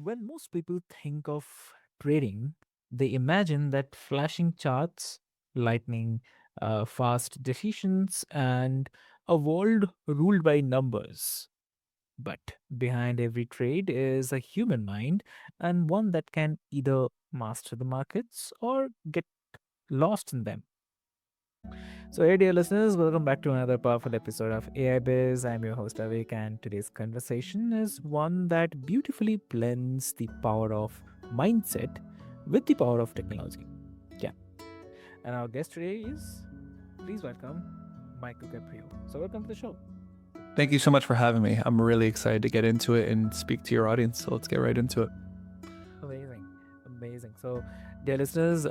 When most people think of trading, they imagine that flashing charts, lightning fast decisions, and a world ruled by numbers. But behind every trade is a human mind, and one that can either master the markets or get lost in them. So, hey, dear listeners, welcome back to another powerful episode of AIBiz. I'm your host, Avik, and today's conversation is one that beautifully blends the power of mindset with the power of technology. Yeah. And our guest today is, please welcome, Michael Caprio. So, welcome to the show. Thank you so much for having me. I'm really excited to get into it and speak to your audience. So let's get right into it. Amazing. Amazing. So, dear listeners,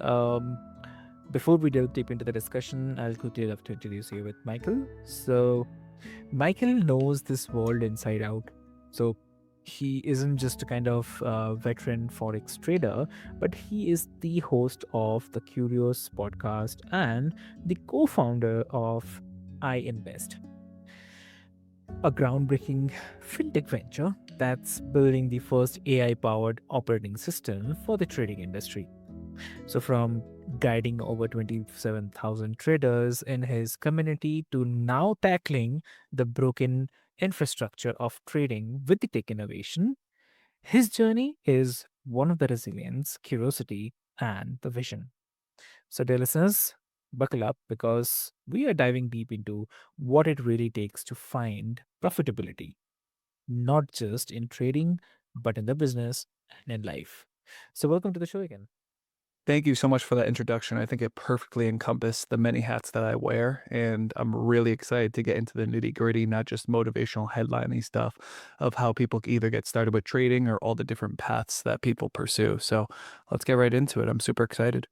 before we delve deep into the discussion, I'll quickly love to introduce you with Michael. So, Michael knows this world inside out. So he isn't just a kind of veteran Forex trader, but he is the host of the Curious podcast and the co founder of iInvest, a groundbreaking fintech venture that's building the first AI powered operating system for the trading industry. So, from guiding over 27,000 traders in his community to now tackling the broken infrastructure of trading with the tech innovation, his journey is one of the resilience, curiosity, and the vision. So, dear listeners, buckle up because we are diving deep into what it really takes to find profitability, not just in trading, but in the business and in life. So, welcome to the show again. Thank you so much for that introduction. I think it perfectly encompassed the many hats that I wear. And I'm really excited to get into the nitty gritty, not just motivational headlining stuff of how people can either get started with trading or all the different paths that people pursue. So let's get right into it. I'm super excited.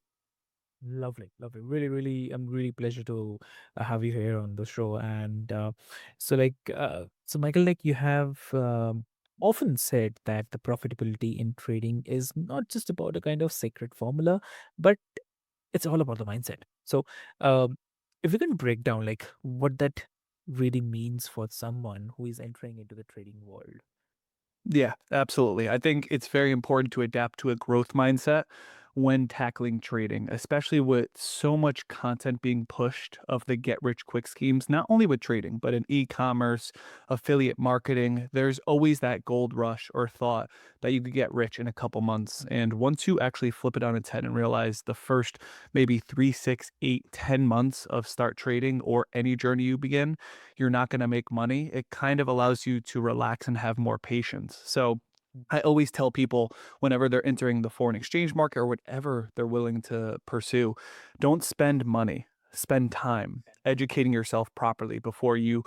Lovely, lovely. Really, I'm really pleasure to have you here on the show. And so Michael, like you have often said that the profitability in trading is not just about a kind of sacred formula, but it's all about the mindset. So, um, if we can break down like what that really means for someone who is entering into the trading world. Yeah, absolutely. I think it's very important to adapt to a growth mindset when tackling trading, especially with so much content being pushed of the get rich quick schemes, not only with trading, but in e-commerce, affiliate marketing. There's always that gold rush or thought that you could get rich in a couple months. And once you actually flip it on its head and realize the first maybe 3, 6, 8, 10 months of start trading or any journey you begin, you're not going to make money, it kind of allows you to relax and have more patience. So I always tell people whenever they're entering the foreign exchange market or whatever they're willing to pursue, don't spend money. Spend time educating yourself properly before you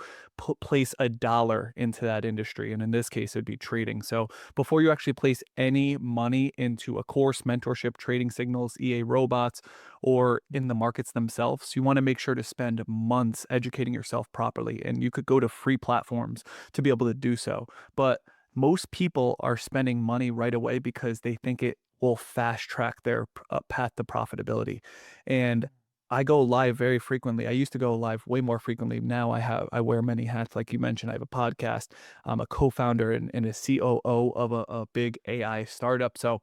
place a dollar into that industry. And in this case, it would be trading. So before you actually place any money into a course, mentorship, trading signals, EA robots, or in the markets themselves, you want to make sure to spend months educating yourself properly. And you could go to free platforms to be able to do so. But most people are spending money right away because they think it will fast track their path to profitability. And I go live very frequently. I used to go live way more frequently. Now I wear many hats. Like you mentioned, I have a podcast. I'm a co-founder and a COO of a big AI startup. So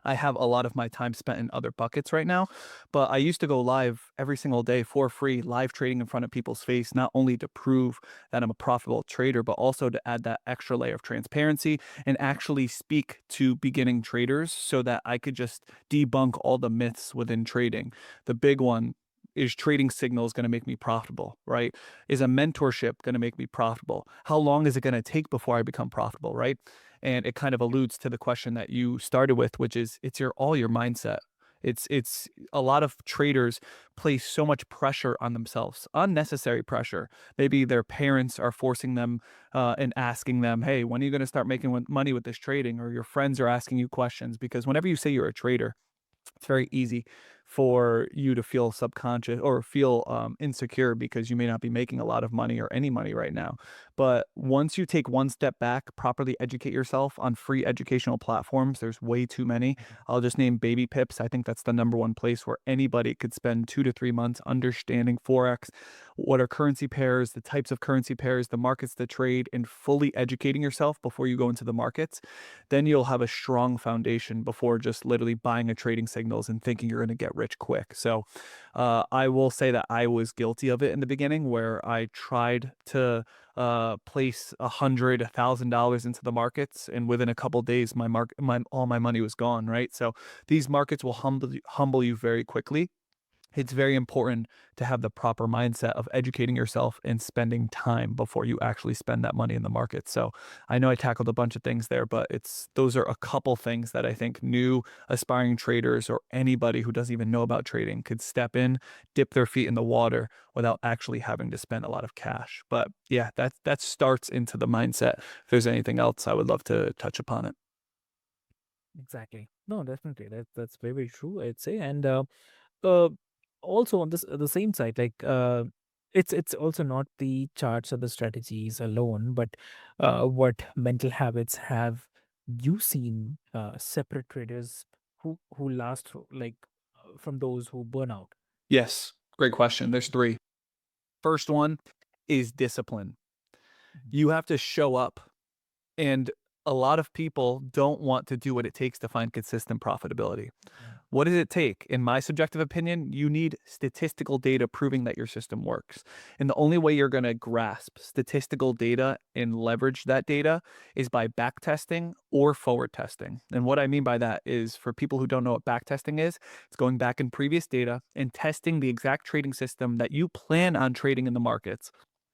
I have a lot of my time spent in other buckets right now, but I used to go live every single day for free, live trading in front of people's face, not only to prove that I'm a profitable trader, but also to add that extra layer of transparency and actually speak to beginning traders so that I could just debunk all the myths within trading. The big one is trading signals going to make me profitable, right? Is a mentorship going to make me profitable? How long is it going to take before I become profitable, right? And it kind of alludes to the question that you started with, which is it's your mindset. It's a lot of traders place so much pressure on themselves, unnecessary pressure. Maybe their parents are forcing them and asking them, "Hey, when are you going to start making money with this trading?" Or your friends are asking you questions because whenever you say you're a trader, it's very easy for you to feel subconscious or feel insecure because you may not be making a lot of money or any money right now. But once you take one step back, properly educate yourself on free educational platforms, there's way too many. I'll just name Baby Pips. I think that's the number one place where anybody could spend 2 to 3 months understanding Forex, what are currency pairs, the types of currency pairs, the markets to trade, and fully educating yourself before you go into the markets. Then you'll have a strong foundation before just literally buying a trading signals and thinking you're going to get rich quick. So I will say that I was guilty of it in the beginning where I tried to place $100,000 into the markets, and within a couple days, all my money was gone. Right, so these markets will humble you very quickly. It's very important to have the proper mindset of educating yourself and spending time before you actually spend that money in the market. So I know I tackled a bunch of things there, but those are a couple things that I think new aspiring traders or anybody who doesn't even know about trading could step in, dip their feet in the water without actually having to spend a lot of cash. But yeah, that starts into the mindset. If there's anything else, I would love to touch upon it. Exactly. No, definitely. That's very, very true, I'd say. And uh, also on this the same side, like it's also not the charts or the strategies alone, but what mental habits have you seen separate traders who last like from those who burn out? Yes, great question. There's three. First one is discipline. Mhm. You have to show up. And a lot of people don't want to do what it takes to find consistent profitability. Mhm. What does it take? In my subjective opinion, you need statistical data proving that your system works. And the only way you're going to grasp statistical data and leverage that data is by back testing or forward testing. And what I mean by that is for people who don't know what back testing is, it's going back in previous data and testing the exact trading system that you plan on trading in the markets.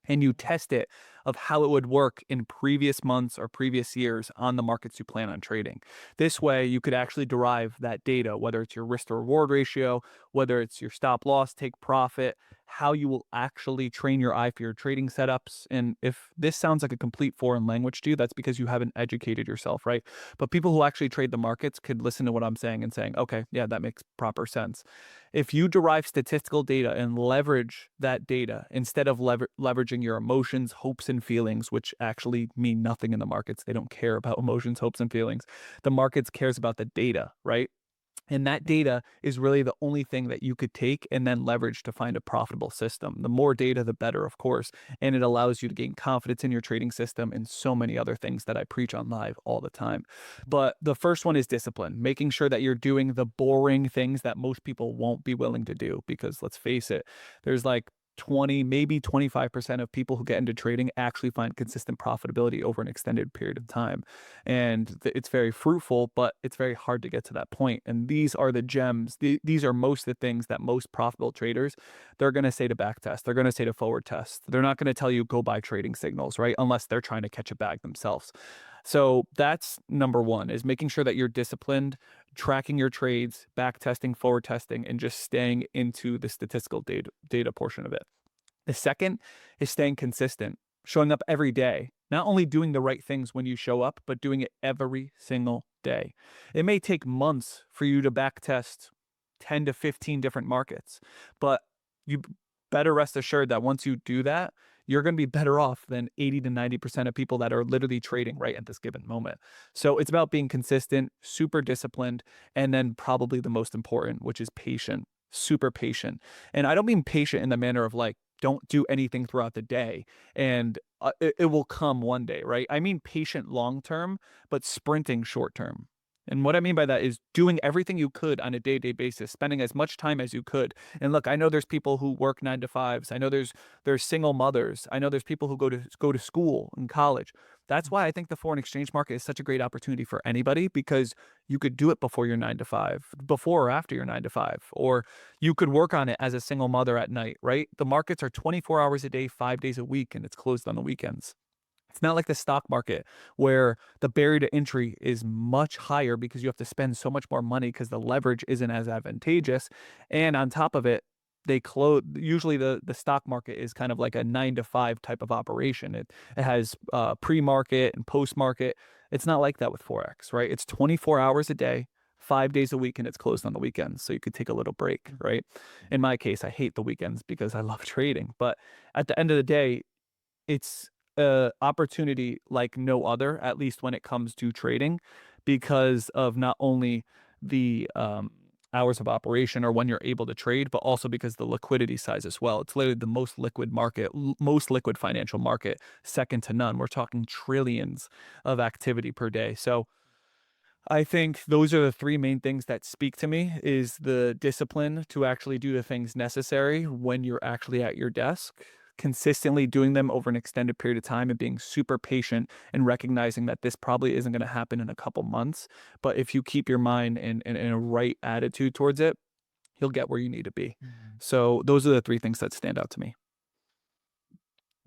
And you test it of how it would work in previous months or previous years on the markets you plan on trading. This way, you could actually derive that data, whether it's your risk to reward ratio, whether it's your stop loss, take profit, how you will actually train your eye for your trading setups. And if this sounds like a complete foreign language to you, that's because you haven't educated yourself, right? But people who actually trade the markets could listen to what I'm saying and saying, okay, yeah, that makes proper sense. If you derive statistical data and leverage that data instead of leveraging your emotions, hopes, and feelings, which actually mean nothing in the markets, they don't care about emotions, hopes, and feelings. The markets cares about the data, right? And that data is really the only thing that you could take and then leverage to find a profitable system. The more data, the better, of course. And it allows you to gain confidence in your trading system and so many other things that I preach on live all the time. But the first one is discipline, making sure that you're doing the boring things that most people won't be willing to do. Because let's face it, there's like 20, maybe 25% of people who get into trading actually find consistent profitability over an extended period of time. And it's very fruitful, but it's very hard to get to that point. And these are the gems. These are most of the things that most profitable traders, they're going to say to back test. They're going to say to forward test. They're not going to tell you go buy trading signals, right? Unless they're trying to catch a bag themselves. So that's number one is making sure that you're disciplined, tracking your trades, back testing, forward testing, and just staying into the statistical data portion of it. The second is staying consistent, showing up every day, not only doing the right things when you show up, but doing it every single day. It may take months for you to back test 10 to 15 different markets, but you better rest assured that once you do that, you're going to be better off than 80 to 90% of people that are literally trading right at this given moment. So it's about being consistent, super disciplined, and then probably the most important, which is patient, super patient. And I don't mean patient in the manner of like, don't do anything throughout the day and it will come one day, right? I mean patient long term, but sprinting short term. And what I mean by that is doing everything you could on a day-to-day basis, spending as much time as you could. And look, I know there's people who work 9 to 5s. I know there's single mothers. I know there's people who go to school and college. That's why I think the foreign exchange market is such a great opportunity for anybody because you could do it before your 9 to 5, before or after your 9 to 5, or you could work on it as a single mother at night, right? The markets are 24 hours a day, 5 days a week, and it's closed on the weekends. It's not like the stock market where the barrier to entry is much higher because you have to spend so much more money because the leverage isn't as advantageous. And on top of it, they close usually the stock market is kind of like a 9 to 5 type of operation. It has pre-market and post-market. It's not like that with Forex, right? It's 24 hours a day, 5 days a week and it's closed on the weekends. So you could take a little break, right? In my case, I hate the weekends because I love trading. But at the end of the day, it's a opportunity like no other, at least when it comes to trading, because of not only the hours of operation or when you're able to trade, but also because the liquidity size as well. It's literally the most liquid market, most liquid financial market, second to none. We're talking trillions of activity per day. So I think those are the three main things that speak to me is the discipline to actually do the things necessary when you're actually at your desk, consistently doing them over an extended period of time and being super patient and recognizing that this probably isn't going to happen in a couple months. But if you keep your mind in a right attitude towards it, you'll get where you need to be. Mm. So those are the three things that stand out to me.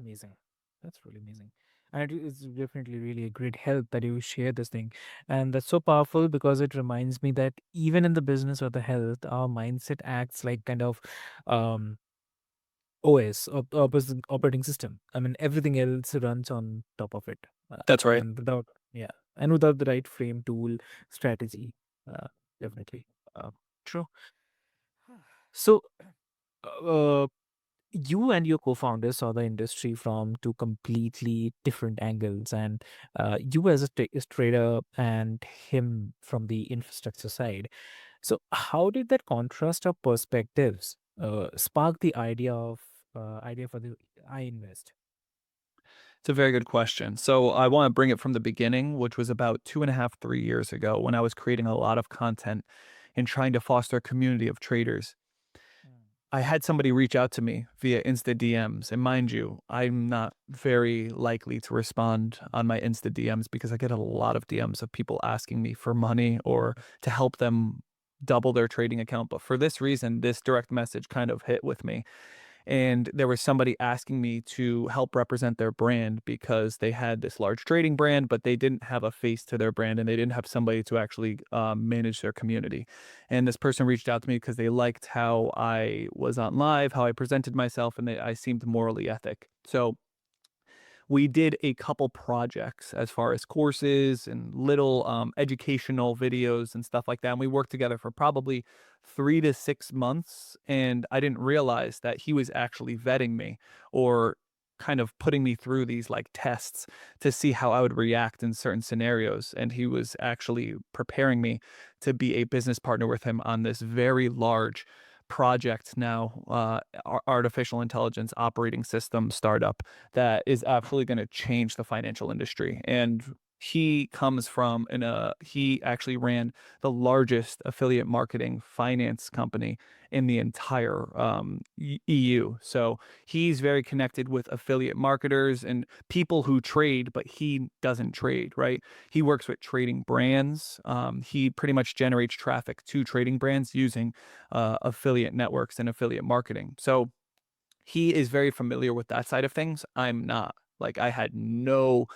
Amazing. That's really amazing. And it is definitely really a great help that you share this thing. And that's so powerful because it reminds me that even in the business or the health, our mindset acts like kind of um, OS, operating system. I mean, everything else runs on top of it. That's right. And without, yeah, and without the right frame, tool, strategy, uh, definitely. True. So, uh, you and your co-founder saw the industry from two completely different angles, and you as a trader and him from the infrastructure side. So how did that contrast of perspectives spark the idea for the iInvest? It's a very good question. So I want to bring it from the beginning, which was about 2.5, 3 years ago when I was creating a lot of content and trying to foster a community of traders. Mm. I had somebody reach out to me via Insta DMs. And mind you, I'm not very likely to respond on my Insta DMs because I get a lot of DMs of people asking me for money or to help them double their trading account. But for this reason, this direct message kind of hit with me. And there was somebody asking me to help represent their brand because they had this large trading brand, but they didn't have a face to their brand and they didn't have somebody to actually manage their community. And this person reached out to me because they liked how I was on live, how I presented myself, and I seemed morally ethic. So we did a couple projects as far as courses and little educational videos and stuff like that. And we worked together for probably 3 to 6 months. And I didn't realize that he was actually vetting me or kind of putting me through these like tests to see how I would react in certain scenarios. And he was actually preparing me to be a business partner with him on this very large project now, artificial intelligence operating system startup that is absolutely going to change the financial industry. And he comes from he actually ran the largest affiliate marketing finance company in the entire EU. So he's very connected with affiliate marketers and people who trade, but he doesn't trade, right? He works with trading brands. He pretty much generates traffic to trading brands using affiliate networks and affiliate marketing. So he is very familiar with that side of things. I'm not. Like I had no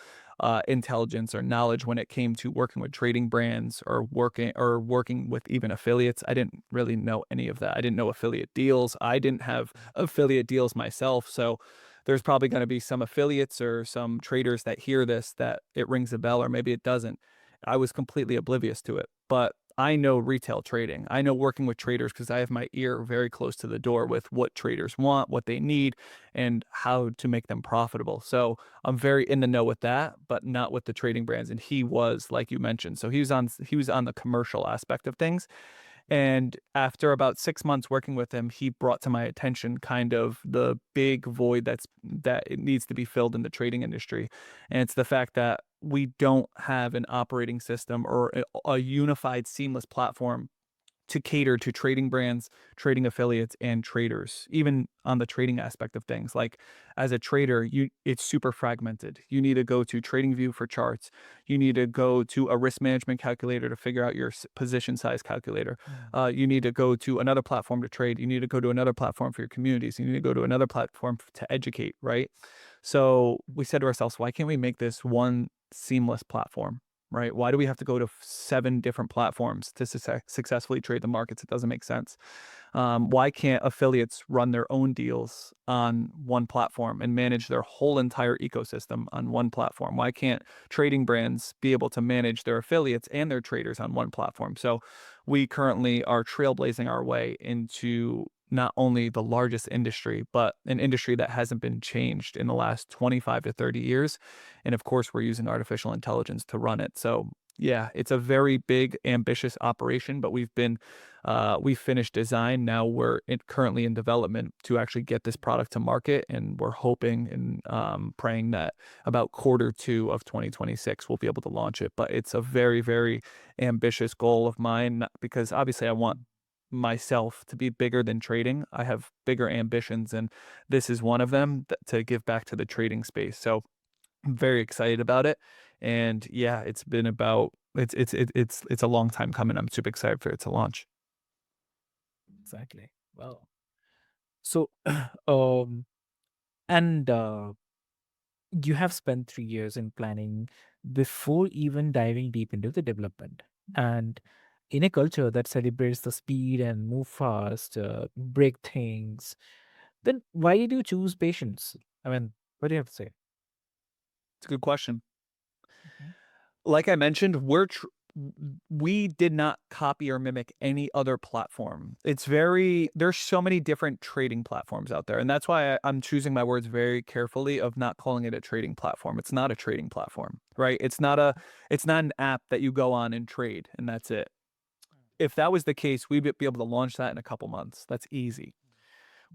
intelligence or knowledge when it came to working with trading brands or working with even affiliates. I didn't really know any of that. I didn't know affiliate deals. I didn't have affiliate deals myself. So there's probably going to be some affiliates or some traders that hear this that it rings a bell or maybe it doesn't. I was completely oblivious to it. But I know retail trading. I know working with traders because I have my ear very close to the door with what traders want, what they need, and how to make them profitable. So I'm very in the know with that, but not with the trading brands. And he was, like you mentioned, so he was on the commercial aspect of things. And after about 6 months working with him, he brought to my attention kind of the big void that it needs to be filled in the trading industry. And it's the fact that we don't have an operating system or a unified, seamless platform to cater to trading brands, trading affiliates, and traders, even on the trading aspect of things. Like as a trader, it's super fragmented. You need to go to TradingView for charts. You need to go to a risk management calculator to figure out your position size calculator. Mm. You need to go to another platform to trade. You need to go to another platform for your communities. You need to go to another platform to educate, right? So we said to ourselves, why can't we make this one seamless platform? right? Why do we have to go to 7 different platforms to successfully trade the markets? It doesn't make sense. Why can't affiliates run their own deals on one platform and manage their whole entire ecosystem on one platform? Why can't trading brands be able to manage their affiliates and their traders on one platform? So we currently are trailblazing our way into not only the largest industry, but an industry that hasn't been changed in the last 25 to 30 years. And of course, we're using artificial intelligence to run it. So yeah, it's a very big, ambitious operation, but we finished design. Now we're currently in development to actually get this product to market, and we're hoping and praying that about Q2 of 2026 we'll be able to launch it. But it's a very, very ambitious goal of mine because obviously I want myself to be bigger than trading. I have bigger ambitions, and this is one of them to give back to the trading space. So I'm very excited about it. And yeah, it's a long time coming. I'm super excited for it to launch. Exactly. Well, so, um, and you have spent 3 years in planning before even diving deep into the development. And in a culture that celebrates the speed and move fast, break things, then why did you choose patience? I mean, what do you have to say? It's a good question. Mhm. Like I mentioned, we did not copy or mimic any other platform. There's so many different trading platforms out there. And that's why I'm choosing my words very carefully of not calling it a trading platform. It's not a trading platform, right? It's not an app that you go on and trade and that's it. If that was the case, we'd be able to launch that in a couple months. That's easy.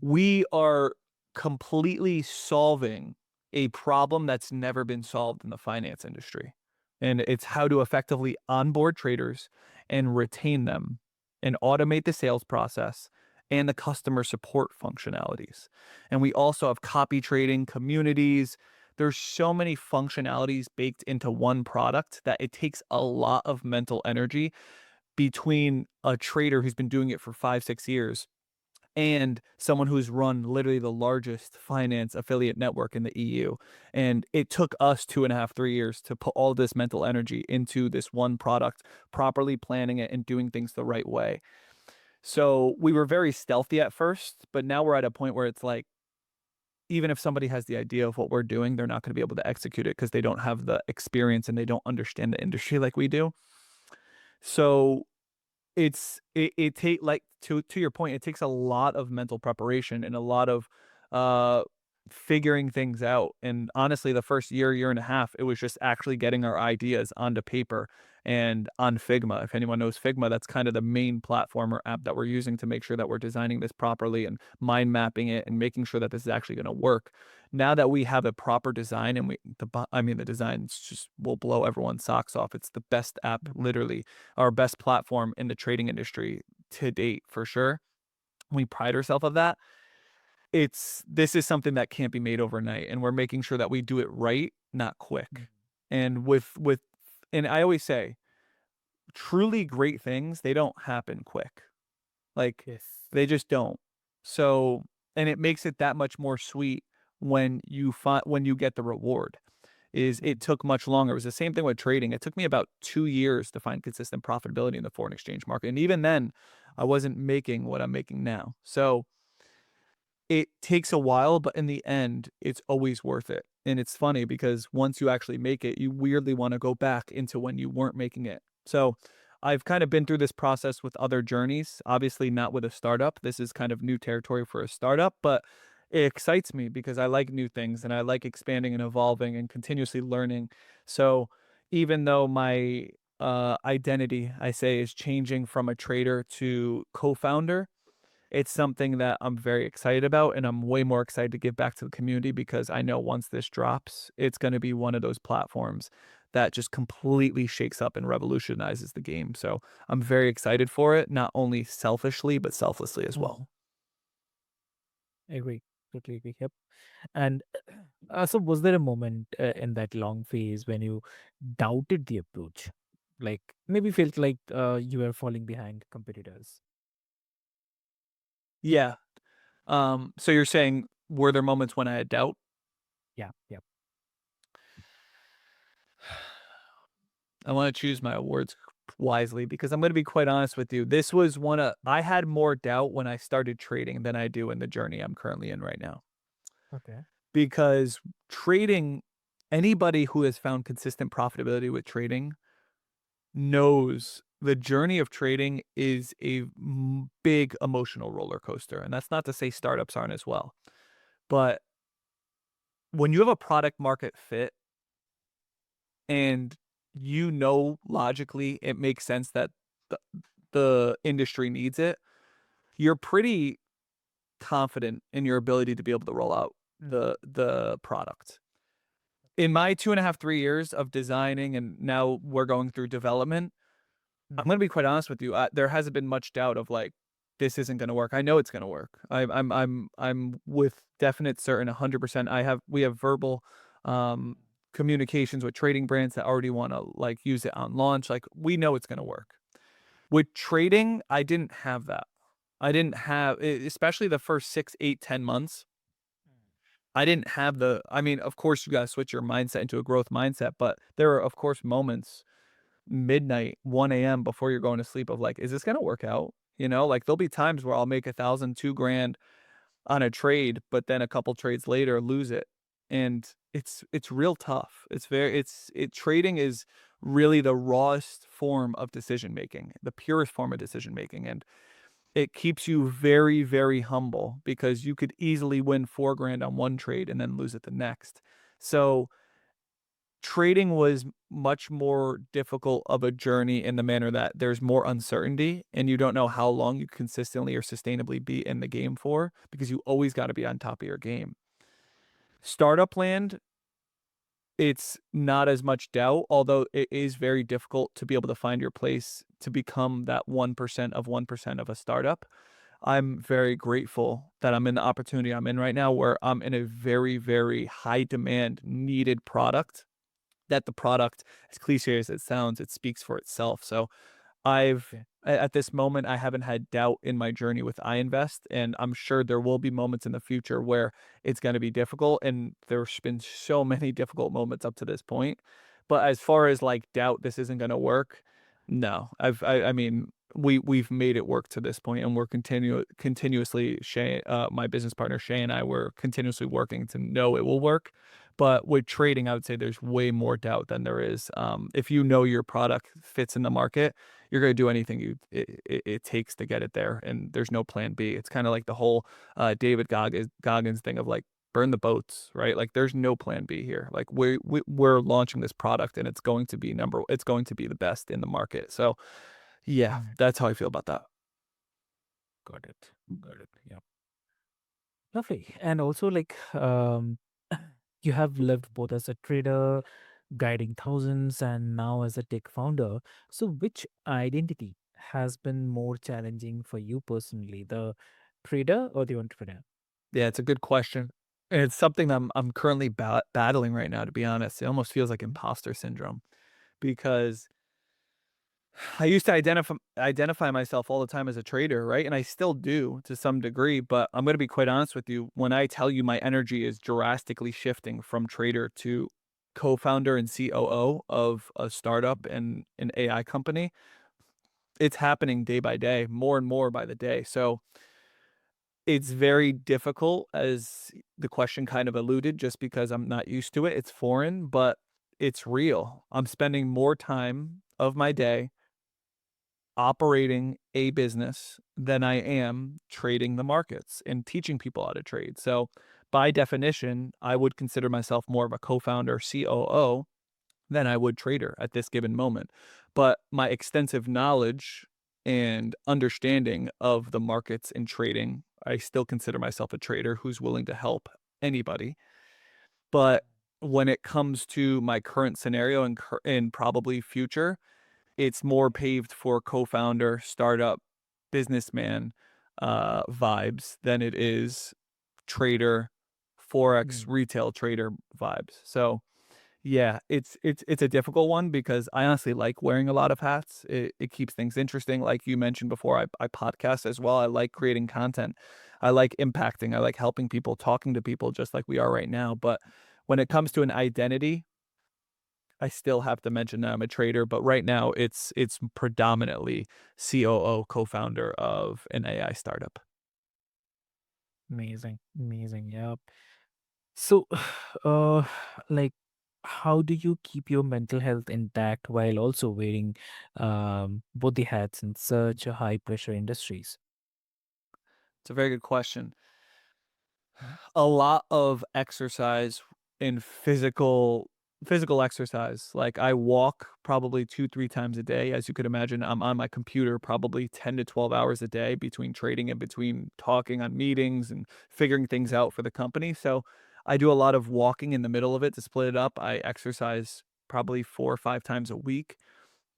We are completely solving a problem that's never been solved in the finance industry. And it's how to effectively onboard traders and retain them and automate the sales process and the customer support functionalities. And we also have copy trading communities. There's so many functionalities baked into one product that it takes a lot of mental energy between a trader who's been doing it for 5, 6 years and someone who's run literally the largest finance affiliate network in the EU. And it took us 2.5, 3 years to put all this mental energy into this one product, properly planning it and doing things the right way. So we were very stealthy at first, but now we're at a point where it's like, even if somebody has the idea of what we're doing, they're not going to be able to execute it because they don't have the experience and they don't understand the industry like we do. So it take like to your point, it takes a lot of mental preparation and a lot of uh figuring things out. And honestly, the first year and a half, it was just actually getting our ideas onto paper and on Figma. If anyone knows Figma, that's kind of the main platform or app that we're using to make sure that we're designing this properly and mind mapping it and making sure that this is actually going to work. Now that we have a proper design and the design just will blow everyone's socks off. It's the best app, literally our best platform in the trading industry to date for sure. We pride ourselves of that. This is something that can't be made overnight, and we're making sure that we do it right, not Mm. quick. And and I always say, truly great things, they don't happen quick. Like Yes. they just don't. So, and it makes it that much more sweet when you get the reward. Is it Mm. took much longer. It was the same thing with trading. It took me about 2 years to find consistent profitability in the foreign exchange market. And even then, I wasn't making what I'm making now. So it takes a while, but in the end, it's always worth it. And it's funny because once you actually make it, you weirdly want to go back into when you weren't making it. So I've kind of been through this process with other journeys, obviously not with a startup. This is kind of new territory for a startup, but it excites me because I like new things and I like expanding and evolving and continuously learning. So even though my identity, I say, is changing from a trader to co-founder, it's something that I'm very excited about, and I'm way more excited to give back to the community because I know once this drops, it's going to be one of those platforms that just completely shakes up and revolutionizes the game. So I'm very excited for it, not only selfishly, but selflessly as Mhm. well. Agree. Totally agree. Yep. And so, was there a moment in that long phase when you doubted the approach? Like maybe felt like you were falling behind competitors? Yeah. So you're saying, were there moments when I had doubt? Yeah. Yeah. I want to choose my words wisely because I'm going to be quite honest with you. This was I had more doubt when I started trading than I do in the journey I'm currently in right now. Okay. Because trading, anybody who has found consistent profitability with trading knows the journey of trading is a big emotional roller coaster. And that's not to say startups aren't as well. But when you have a product market fit and logically it makes sense that the, the industry needs it, you're pretty confident in your ability to be able to roll out the product. In my 2.5, 3 years of designing, and now we're going through development, I'm Mm. gonna be quite honest with you. There hasn't been much doubt of like this isn't gonna work. I know it's gonna work. I'm with definite certain 100%. We have verbal um communications with trading brands that already want to like use it on launch. Like we know it's gonna work. With trading, I didn't have that. I didn't have, especially the first 6, 8, 10 months. I didn't have I mean, of course, you got to switch your mindset into a growth mindset, but there are, of course, moments midnight, 1 a.m. before you're going to sleep of like, is this going to work out? Like there'll be times where I'll make 1,000, 2 grand on a trade, but then a couple trades later lose it. And it's real tough. Trading is really the rawest form of decision making, the purest form of decision making. And it keeps you very, very humble because you could easily win 4 grand on one trade and then lose it the next. So trading was much more difficult of a journey in the manner that there's more uncertainty and you don't know how long you consistently or sustainably be in the game for because you always got to be on top of your game. Startup land, it's not as much doubt, although it is very difficult to be able to find your place to become that 1% of 1% of a startup. I'm very grateful that I'm in the opportunity I'm in right now where I'm in a very, very high demand, needed product. That the product, as cliche as it sounds, it speaks for itself. So Okay. at this moment, I haven't had doubt in my journey with iInvest, and I'm sure there will be moments in the future where it's going to be difficult. And there's been so many difficult moments up to this point. But as far as like doubt, this isn't going to work. No, I mean, we've made it work to this point, and we're continuously Shay, my business partner Shay and I were continuously working to know it will work. But with trading, I would say there's way more doubt than there is. If you know your product fits in the market, you're going to do anything it takes to get it there, and there's no plan B. It's kind of like the whole David Goggins thing of like burn the boats, right? Like there's no plan B here. Like we're launching this product, and it's going to be the best in the market. So yeah, Mm. that's how I feel about that. Got it. Got it. Yeah. Lovely. And also, like, you have lived both as a trader, guiding thousands, and now as a tech founder. So, which identity has been more challenging for you personally, the trader or the entrepreneur? Yeah, it's a good question. And it's something I'm currently battling right now. To be honest, it almost feels like Mhm. imposter syndrome because I used to identify myself all the time as a trader, right? And I still do to some degree, but I'm going to be quite honest with you. When I tell you my energy is drastically shifting from trader to co-founder and COO of a startup and an AI company, it's happening day by day, more and more by the day. So it's very difficult, as the question kind of alluded, just because I'm not used to it. It's foreign, but it's real. I'm spending more time of my day operating a business than I am trading the markets and teaching people how to trade. So, by definition, I would consider myself more of a co-founder, COO than I would trader at this given moment. But my extensive knowledge and understanding of the markets and trading, I still consider myself a trader who's willing to help anybody. But when it comes to my current scenario and probably future, it's more paved for co-founder, startup, businessman vibes than it is trader, Forex, Mm. retail trader vibes. So yeah, it's a difficult one because I honestly like wearing a lot of hats. It keeps things interesting. Like you mentioned before, I podcast as well. I like creating content. I like impacting. I like helping people, talking to people just like we are right now. But when it comes to an identity, I still have to mention that I'm a trader, but right now it's predominantly COO, co-founder of an AI startup. Amazing, amazing. Yeah. So, uh, like, how do you keep your mental health intact while also wearing both the hats in such a high pressure industries? It's a very good question. Mhm. A lot of exercise in physical exercise. Like I walk probably 2, 3 times a day. As you could imagine, I'm on my computer probably 10 to 12 hours a day between trading and between talking on meetings and figuring things out for the company. So I do a lot of walking in the middle of it to split it up. I exercise probably 4 or 5 times a week.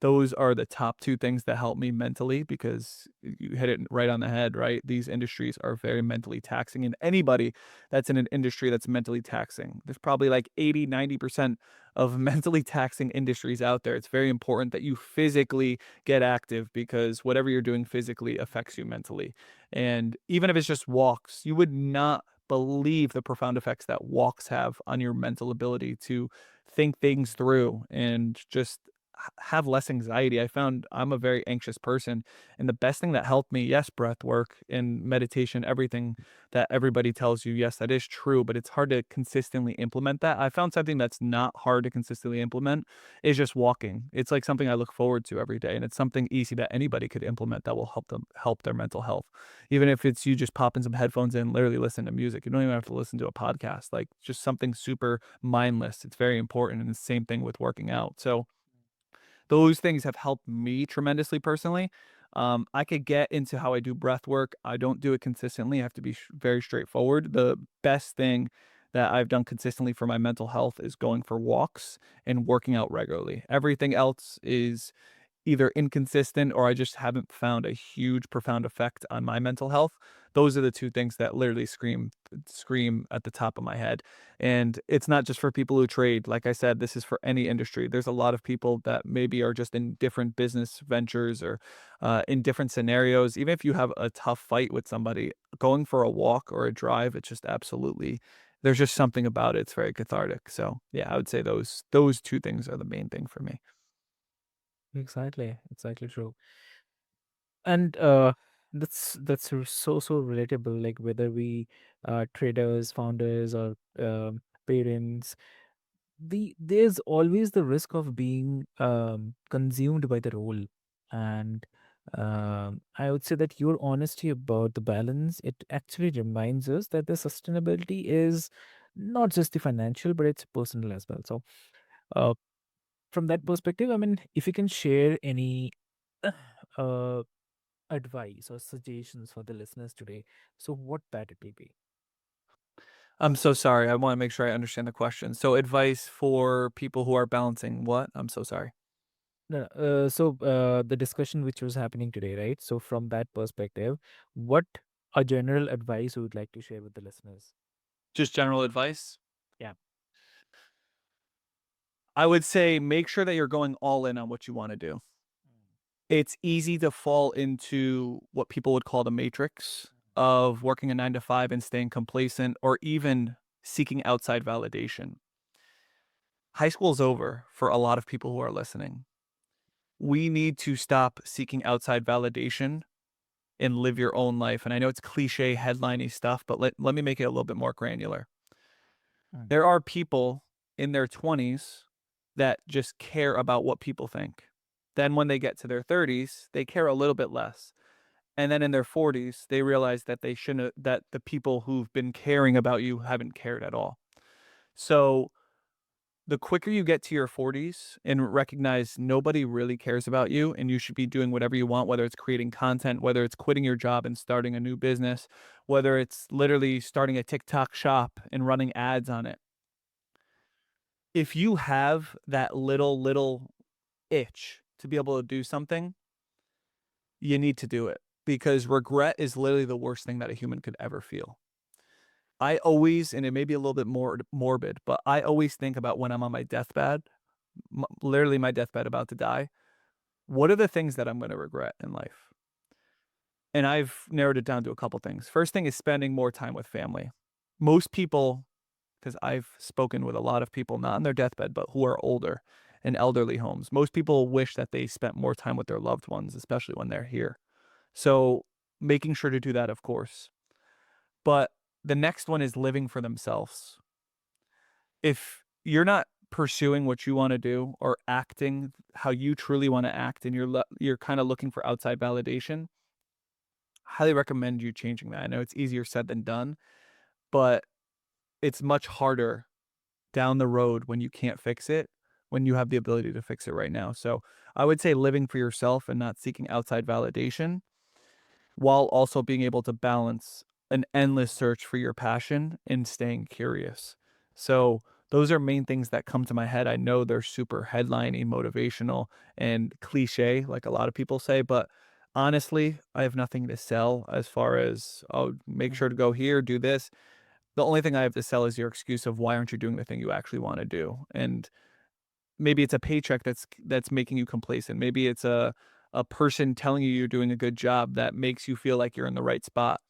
Those are the top 2 things that help me mentally because you hit it right on the head, right? These industries are very mentally taxing, and anybody that's in an industry that's mentally taxing, there's probably like 80, 90% of mentally taxing industries out there. It's very important that you physically get active because whatever you're doing physically affects you mentally. And even if it's just walks, you would not believe the profound effects that walks have on your mental ability to think things through and just have less anxiety. I found I'm a very anxious person, and the best thing that helped me, yes, breath work and meditation, everything that everybody tells you, yes, that is true, but it's hard to consistently implement that. I found something that's not hard to consistently implement is just walking. It's like something I look forward to every day, and it's something easy that anybody could implement that will help their mental health. Even if it's you just popping some headphones in, literally listen to music. You don't even have to listen to a podcast. Like just something super mindless. It's very important, and the same thing with working out. So those things have helped me tremendously personally. I could get into how I do breath work. I don't do it consistently. I have to be very straightforward. The best thing that I've done consistently for my mental health is going for walks and working out regularly. Everything else is either inconsistent or I just haven't found a huge profound effect on my mental health. Those are the 2 things that literally scream at the top of my head. And it's not just for people who trade. Like I said, this is for any industry. There's a lot of people that maybe are just in different business ventures or in different scenarios. Even if you have a tough fight with somebody, going for a walk or a drive, it's just absolutely there's just something about it. It's very cathartic. So yeah, I would say those 2 things are the main thing for me. Exactly, exactly true. And so relatable. Like whether we are traders, founders, or parents, there's always the risk of being consumed by the role. And I would say that your honesty about the balance, it actually reminds us that the sustainability is not just the financial, but it's personal as well. So uh, from that perspective, I mean, if you can share any uh, advice or suggestions for the listeners today, so what that it will be? I'm so sorry. I want to make sure I understand the question. So advice for people who are balancing what? I'm so sorry. No, no, the discussion which was happening today, right? So from that perspective, what a general advice you would like to share with the listeners? Just general advice. Yeah. I would say make sure that you're going all in on what you want to do. It's easy to fall into what people would call the matrix of working a 9 to 5 and staying complacent or even seeking outside validation. High school's over for a lot of people who are listening. We need to stop seeking outside validation and live your own life. And I know it's cliche, headliney stuff, but let me make it a little bit more granular. Mm. There are people in their 20s that just care about what people think. Then when they get to their 30s, they care a little bit less. And then in their 40s, they realize that they shouldn't that the people who've been caring about you haven't cared at all. So the quicker you get to your 40s and recognize nobody really cares about you and you should be doing whatever you want, whether it's creating content, whether it's quitting your job and starting a new business, whether it's literally starting a TikTok shop and running ads on it. If you have that little itch to be able to do something, you need to do it because regret is literally the worst thing that a human could ever feel. I always, and it may be a little bit more morbid, but I always think about when I'm on my deathbed, literally my deathbed about to die. What are the things that I'm going to regret in life? And I've narrowed it down to a couple things. First thing is spending more time with family. Most people, because I've spoken with a lot of people, not on their deathbed, but who are older, in elderly homes. Most people wish that they spent more time with their loved ones, especially when they're here. So making sure to do that, of course. But the next one is living for themselves. If you're not pursuing what you want to do or acting how you truly want to act and you're kind of looking for outside validation, highly recommend you changing that. I know it's easier said than done, but it's much harder down the road when you can't fix it, when you have the ability to fix it right now. So I would say living for yourself and not seeking outside validation while also being able to balance an endless search for your passion and staying curious. So those are main things that come to my head. I know they're super headliney, motivational, and cliche, like a lot of people say, but honestly, I have nothing to sell as far as, oh, make sure to go here, do this. The only thing I have to sell is your excuse of why aren't you doing the thing you actually want to do? And maybe it's a paycheck that's making you complacent. Maybe it's a person telling you you're doing a good job that makes you feel like you're in the right spot.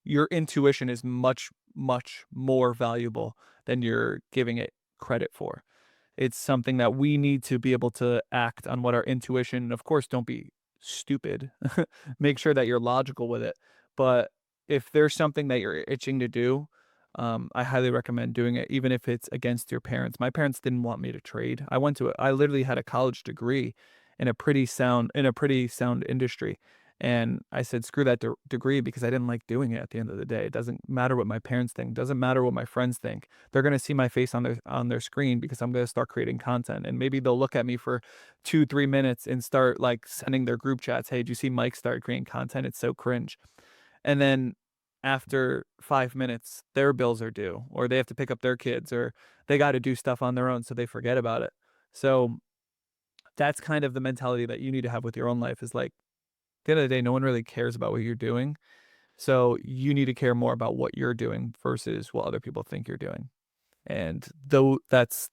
Your intuition is much, much more valuable than you're giving it credit for. It's something that we need to be able to act on what our intuition, of course, don't be stupid. Make sure that you're logical with it. But if there's something that you're itching to do, I highly recommend doing it, even if it's against your parents. My parents didn't want me to trade. I literally had a college degree in a pretty sound industry. And I said, screw that degree because I didn't like doing it at the end of the day. It doesn't matter what my parents think. It doesn't matter what my friends think. They're going to see my face on their screen because I'm going to start creating content. And maybe they'll look at me for 2, 3 minutes and start like sending their group chats. Hey, did you see Mike start creating content? It's so cringe. And then after 5 minutes, their bills are due, or they have to pick up their kids, or they got to do stuff on their own. So they forget about it. So that's kind of the mentality that you need to have with your own life is like, at the end of the day, no one really cares about what you're doing. So you need to care more about what you're doing versus what other people think you're doing. And though that's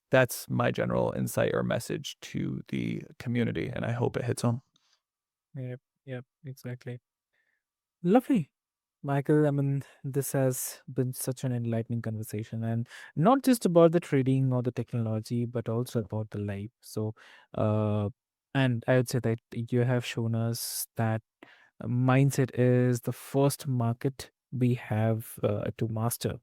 my general insight or message to the community, and I hope it hits home. Yep, yep, exactly. Lovely. Michael, I mean, this has been such an enlightening conversation, and not just about the trading or the technology, but also about the life. So, uh, and I would say that you have shown us that mindset is the first market we have to master,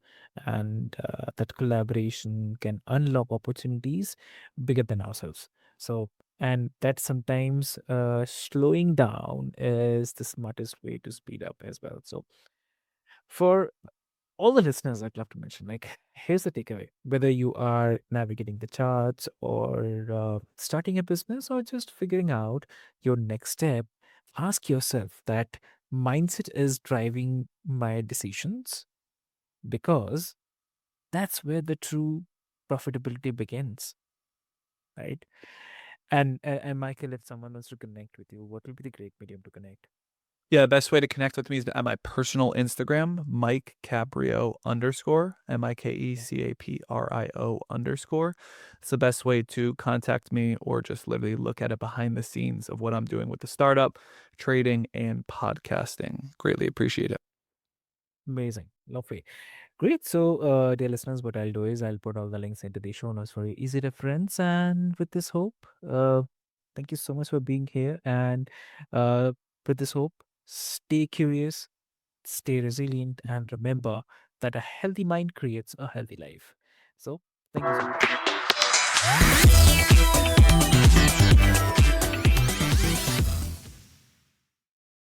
and that collaboration can unlock opportunities bigger than ourselves. So, and that sometimes slowing down is the smartest way to speed up as well. So, for all the listeners, I'd love to mention, like, here's the takeaway: whether you are navigating the charts or starting a business or just figuring out your next step, ask yourself that mindset is driving my decisions, because that's where the true profitability begins, right? And Michael, if someone wants to connect with you, what will be the great medium to connect? Yeah, the best way to connect with me is at my personal Instagram, Mike Caprio underscore, MikeCaprio underscore. It's the best way to contact me or just literally look at it behind the scenes of what I'm doing with the startup, trading, and podcasting. Greatly appreciate it. Amazing. Lovely. Great. So, dear listeners, what I'll do is I'll put all the links into the show notes for your easy reference. And with this hope, thank you so much for being here. And uh, with this hope, stay curious, stay resilient, and remember that a healthy mind creates a healthy life. So, thank you so much.